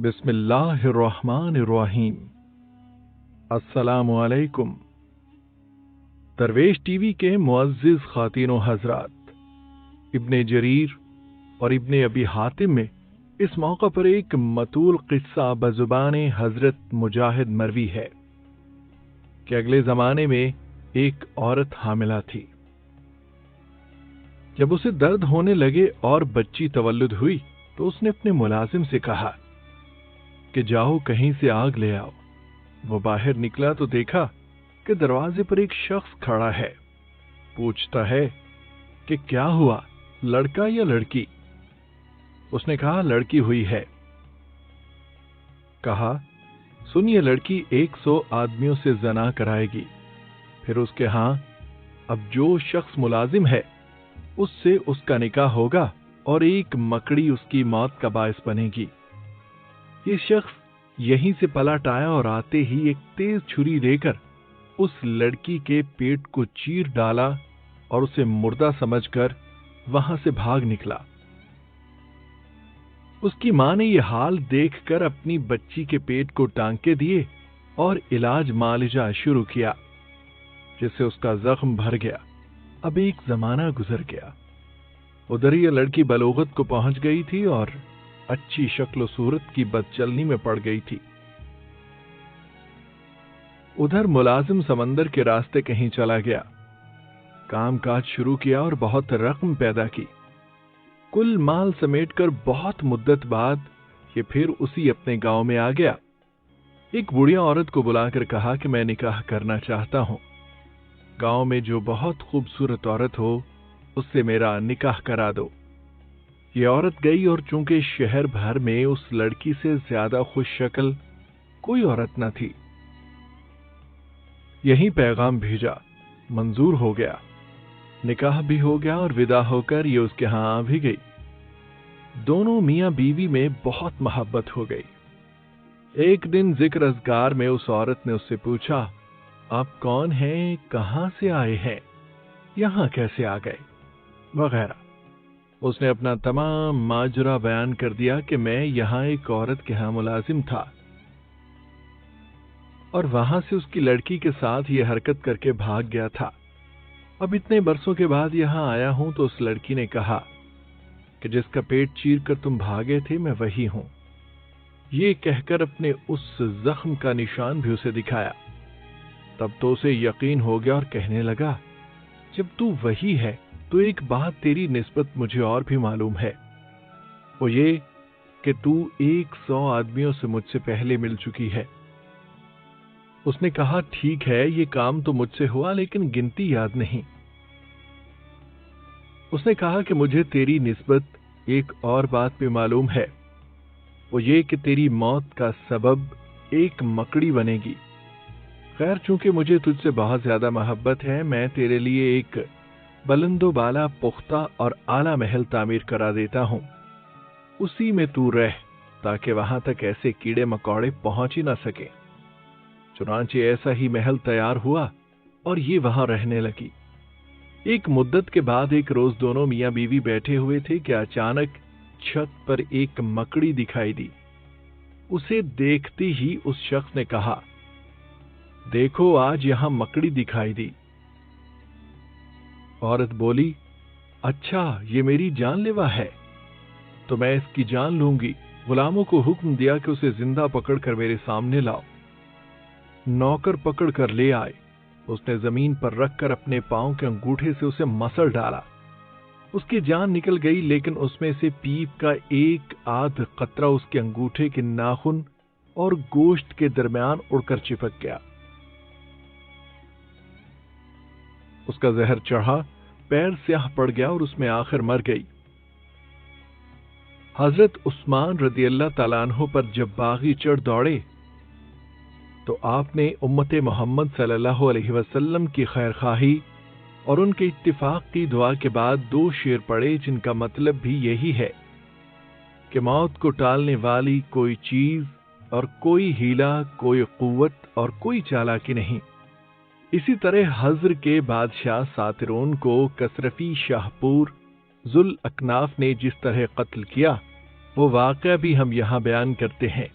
بسم اللہ الرحمن الرحیم۔ السلام علیکم۔ درویش ٹی وی کے معزز خواتین و حضرات، ابن جریر اور ابن ابی حاتم میں اس موقع پر ایک مطول قصہ بزبان حضرت مجاہد مروی ہے کہ اگلے زمانے میں ایک عورت حاملہ تھی۔ جب اسے درد ہونے لگے اور بچی تولد ہوئی تو اس نے اپنے ملازم سے کہا کہ جاؤ کہیں سے آگ لے آؤ۔ وہ باہر نکلا تو دیکھا کہ دروازے پر ایک شخص کھڑا ہے۔ پوچھتا ہے کہ کیا ہوا، لڑکا یا لڑکی؟ اس نے کہا لڑکی ہوئی ہے۔ کہا سن، یہ لڑکی 100 آدمیوں سے زنا کرائے گی، پھر اس کے ہاں اب جو شخص ملازم ہے اس سے اس کا نکاح ہوگا اور ایک مکڑی اس کی موت کا باعث بنے گی۔ یہ شخص یہیں سے پلٹ آیا اور آتے ہی ایک تیز چھری لے کر اس لڑکی کے پیٹ کو چیر ڈالا اور اسے مردہ سمجھ کر وہاں سے بھاگ نکلا۔ اس کی ماں نے یہ حال دیکھ کر اپنی بچی کے پیٹ کو ٹانکے دیے اور علاج معالجہ شروع کیا، جس سے اس کا زخم بھر گیا۔ اب ایک زمانہ گزر گیا۔ ادھر یہ لڑکی بلوغت کو پہنچ گئی تھی اور اچھی شکل و صورت کی بدچلنی میں پڑ گئی تھی۔ ادھر ملازم سمندر کے راستے کہیں چلا گیا، کام کاج شروع کیا اور بہت رقم پیدا کی۔ کل مال سمیٹ کر بہت مدت بعد یہ پھر اسی اپنے گاؤں میں آ گیا۔ ایک بڑھیا عورت کو بلا کر کہا کہ میں نکاح کرنا چاہتا ہوں، گاؤں میں جو بہت خوبصورت عورت ہو اس سے میرا نکاح کرا دو۔ یہ عورت گئی اور چونکہ شہر بھر میں اس لڑکی سے زیادہ خوش شکل کوئی عورت نہ تھی، یہی پیغام بھیجا، منظور ہو گیا، نکاح بھی ہو گیا اور ودا ہو کر یہ اس کے ہاں آ بھی گئی۔ دونوں میاں بیوی میں بہت محبت ہو گئی۔ ایک دن ذکر اذکار میں اس عورت نے اس سے پوچھا، آپ کون ہیں، کہاں سے آئے ہیں، یہاں کیسے آ گئے، وغیرہ۔ اس نے اپنا تمام ماجرا بیان کر دیا کہ میں یہاں ایک عورت کے ہاں ملازم تھا اور وہاں سے اس کی لڑکی کے ساتھ یہ حرکت کر کے بھاگ گیا تھا۔ اب اتنے برسوں کے بعد یہاں آیا ہوں تو اس لڑکی نے کہا کہ جس کا پیٹ چیر کر تم بھاگے تھے میں وہی ہوں۔ یہ کہہ کر اپنے اس زخم کا نشان بھی اسے دکھایا۔ تب تو اسے یقین ہو گیا اور کہنے لگا، جب تو وہی ہے تو ایک بات تیری نسبت مجھے اور بھی معلوم ہے، وہ یہ کہ تو 100 آدمیوں سے مجھ سے پہلے مل چکی ہے۔ اس نے کہا ٹھیک ہے، یہ کام تو مجھ سے ہوا لیکن گنتی یاد نہیں۔ اس نے کہا کہ مجھے تیری نسبت ایک اور بات بھی معلوم ہے، وہ یہ کہ تیری موت کا سبب ایک مکڑی بنے گی۔ خیر، چونکہ مجھے تجھ سے بہت زیادہ محبت ہے، میں تیرے لیے ایک بلند و بالا پختہ اور اعلیٰ محل تعمیر کرا دیتا ہوں، اسی میں تو رہ تاکہ وہاں تک ایسے کیڑے مکوڑے پہنچ ہی نہ سکیں۔ چنانچہ ایسا ہی محل تیار ہوا اور یہ وہاں رہنے لگی۔ ایک مدت کے بعد ایک روز دونوں میاں بیوی بیٹھے ہوئے تھے کہ اچانک چھت پر ایک مکڑی دکھائی دی۔ اسے دیکھتے ہی اس شخص نے کہا، دیکھو آج یہاں مکڑی دکھائی دی۔ عورت بولی، اچھا یہ میری جان لیوا ہے تو میں اس کی جان لوں گی۔ غلاموں کو حکم دیا کہ اسے زندہ پکڑ کر میرے سامنے لاؤ۔ نوکر پکڑ کر لے آئے۔ اس نے زمین پر رکھ کر اپنے پاؤں کے انگوٹھے سے اسے مسل ڈالا۔ اس کی جان نکل گئی، لیکن اس میں سے پیپ کا ایک آدھ قطرہ اس کے انگوٹھے کے ناخن اور گوشت کے درمیان اڑ کر چپک گیا۔ اس کا زہر چڑھا، پیر سیاہ پڑ گیا اور اس میں آخر مر گئی۔ حضرت عثمان رضی اللہ تعالیٰ عنہ پر جب باغی چڑھ دوڑے تو آپ نے امت محمد صلی اللہ علیہ وسلم کی خیر خواہی اور ان کے اتفاق کی دعا کے بعد 2 شعر پڑھے، جن کا مطلب بھی یہی ہے کہ موت کو ٹالنے والی کوئی چیز اور کوئی ہیلا، کوئی قوت اور کوئی چالاکی نہیں۔ اسی طرح حضر کے بادشاہ ساترون کو کسرفی شاہ پور ذوالأکناف نے جس طرح قتل کیا، وہ واقعہ بھی ہم یہاں بیان کرتے ہیں۔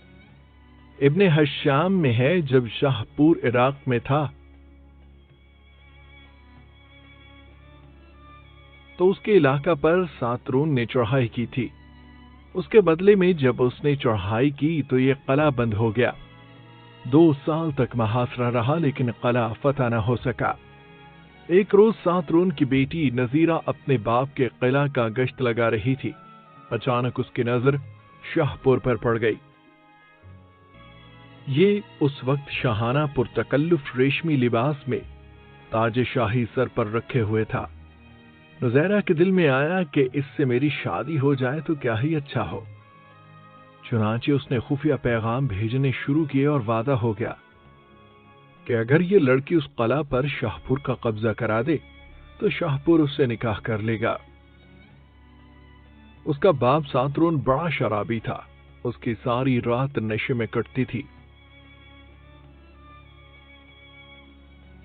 ابن حشام میں ہے، جب شاہ پور عراق میں تھا تو اس کے علاقہ پر ساترون نے چڑھائی کی تھی۔ اس کے بدلے میں جب اس نے چڑھائی کی تو یہ قلعہ بند ہو گیا۔ 2 سال تک محاصرہ رہا لیکن قلعہ فتح نہ ہو سکا۔ ایک روز ساترون کی بیٹی نذیرہ اپنے باپ کے قلعہ کا گشت لگا رہی تھی۔ اچانک اس کی نظر شاہ پور پر پڑ گئی۔ یہ اس وقت شاہانہ پرتکلف ریشمی لباس میں تاج شاہی سر پر رکھے ہوئے تھا۔ نذیرہ کے دل میں آیا کہ اس سے میری شادی ہو جائے تو کیا ہی اچھا ہو۔ چنانچہ اس نے خفیہ پیغام بھیجنے شروع کیے اور وعدہ ہو گیا کہ اگر یہ لڑکی اس قلعہ پر شاہ پور کا قبضہ کرا دے تو شاہ پور اس سے نکاح کر لے گا۔ اس کا باپ ساترون بڑا شرابی تھا، اس کی ساری رات نشے میں کٹتی تھی۔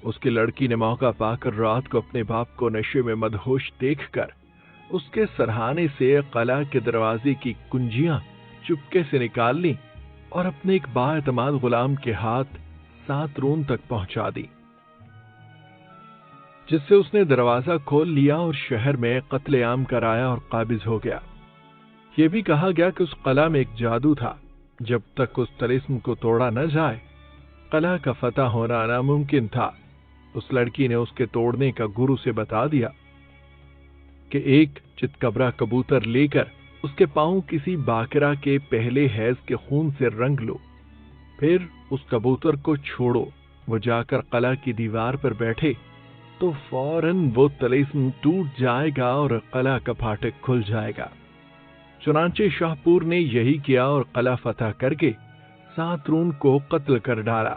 اس کی لڑکی نے موقع پا کر رات کو اپنے باپ کو نشے میں مدہوش دیکھ کر اس کے سرہانے سے قلعہ کے دروازے کی کنجیاں چپکے سے نکال لی اور اپنے ایک بااعتماد غلام کے ہاتھ ساترون تک پہنچا دی، جس سے اس نے دروازہ کھول لیا اور شہر میں قتل عام کرایا اور قابض ہو گیا۔ یہ بھی کہا گیا کہ اس قلعہ میں ایک جادو تھا، جب تک اس طلسم کو توڑا نہ جائے قلعہ کا فتح ہونا ناممکن تھا۔ اس لڑکی نے اس کے توڑنے کا گرو سے بتا دیا کہ ایک چتکبرا کبوتر لے کر اس کے پاؤں کسی باقرہ کے پہلے حیض کے خون سے رنگ لو، پھر اس کبوتر کو چھوڑو، وہ جا کر قلعہ کی دیوار پر بیٹھے تو فوراً وہ طلسم ٹوٹ جائے گا اور قلعہ کا پھاٹک کھل جائے گا۔ چنانچہ شاہ پور نے یہی کیا اور قلعہ فتح کر کے ساترون کو قتل کر ڈالا،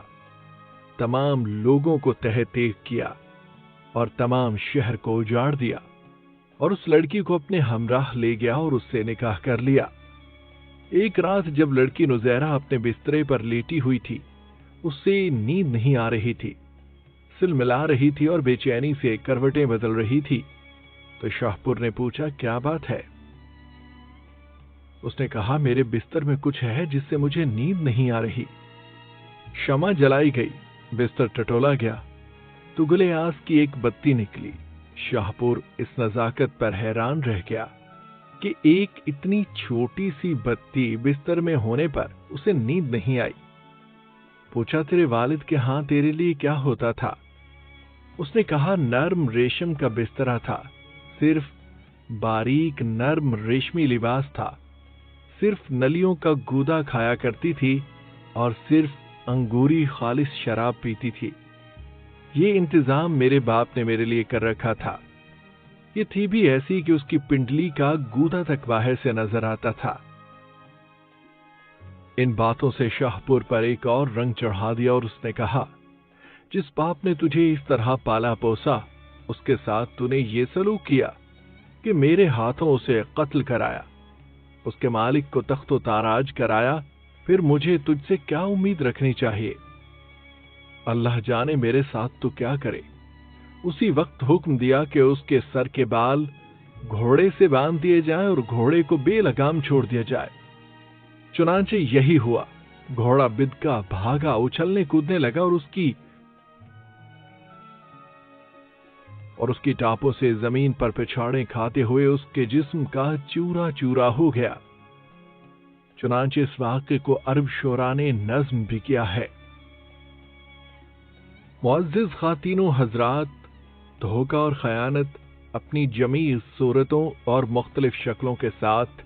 تمام لوگوں کو تہہ تیغ کیا اور تمام شہر کو اجاڑ دیا، اور اس لڑکی کو اپنے ہمراہ لے گیا اور اس سے نکاح کر لیا۔ ایک رات جب لڑکی نذیرہ اپنے بسترے پر لیٹی ہوئی تھی، اس سے نیند نہیں آ رہی تھی، سل ملا رہی تھی اور بے چینی سے کروٹیں بدل رہی تھی، تو شاہ پور نے پوچھا کیا بات ہے؟ اس نے کہا میرے بستر میں کچھ ہے جس سے مجھے نیند نہیں آ رہی۔ شمع جلائی گئی، بستر ٹٹولا گیا تو گلے آس کی ایک بتی نکلی۔ شاہ پور اس نزاکت پر حیران رہ گیا کہ ایک اتنی چھوٹی سی بتی بستر میں ہونے پر اسے نیند نہیں آئی۔ پوچھا تیرے والد کے ہاں تیرے لیے کیا ہوتا تھا؟ اس نے کہا نرم ریشم کا بسترا تھا، صرف باریک نرم ریشمی لباس تھا، صرف نلیوں کا گودا کھایا کرتی تھی اور صرف انگوری خالص شراب پیتی تھی۔ یہ انتظام میرے باپ نے میرے لیے کر رکھا تھا۔ یہ تھی بھی ایسی کہ اس کی پنڈلی کا گودا تک باہر سے نظر آتا تھا۔ ان باتوں سے شاہ پور پر ایک اور رنگ چڑھا دیا اور اس نے کہا جس باپ نے تجھے اس طرح پالا پوسا، اس کے ساتھ تو نے یہ سلوک کیا کہ میرے ہاتھوں اسے قتل کرایا، اس کے مالک کو تخت و تاراج کرایا، پھر مجھے تجھ سے کیا امید رکھنی چاہیے؟ اللہ جانے میرے ساتھ تو کیا کرے۔ اسی وقت حکم دیا کہ اس کے سر کے بال گھوڑے سے باندھ دیے جائیں اور گھوڑے کو بے لگام چھوڑ دیا جائے۔ چنانچہ یہی ہوا، گھوڑا بدکا، بھاگا، اچھلنے کودنے لگا اور اس کی ٹاپوں سے زمین پر پچھاڑے کھاتے ہوئے اس کے جسم کا چورا چورا ہو گیا۔ چنانچہ اس واقعے کو عرب شعراء نے نظم بھی کیا ہے۔ معزز خواتین و حضرات، دھوکہ اور خیانت اپنی جمیع صورتوں اور مختلف شکلوں کے ساتھ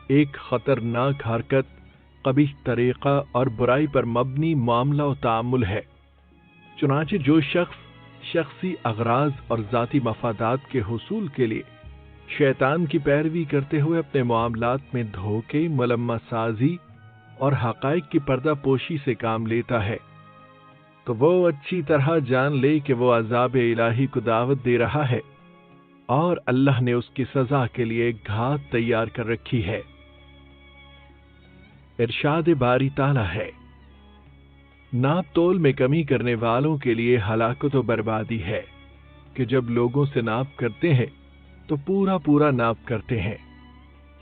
ایک خطرناک حرکت، قبیح طریقہ اور برائی پر مبنی معاملہ و تعامل ہے۔ چنانچہ جو شخص شخصی اغراض اور ذاتی مفادات کے حصول کے لیے شیطان کی پیروی کرتے ہوئے اپنے معاملات میں دھوکے، ملمہ سازی اور حقائق کی پردہ پوشی سے کام لیتا ہے، تو وہ اچھی طرح جان لے کہ وہ عذاب الہی کو دعوت دے رہا ہے اور اللہ نے اس کی سزا کے لیے گھات تیار کر رکھی ہے۔ ارشاد باری تعالیٰ ہے، ناپ تول میں کمی کرنے والوں کے لیے ہلاکت و بربادی ہے کہ جب لوگوں سے ناپ کرتے ہیں تو پورا پورا ناپ کرتے ہیں،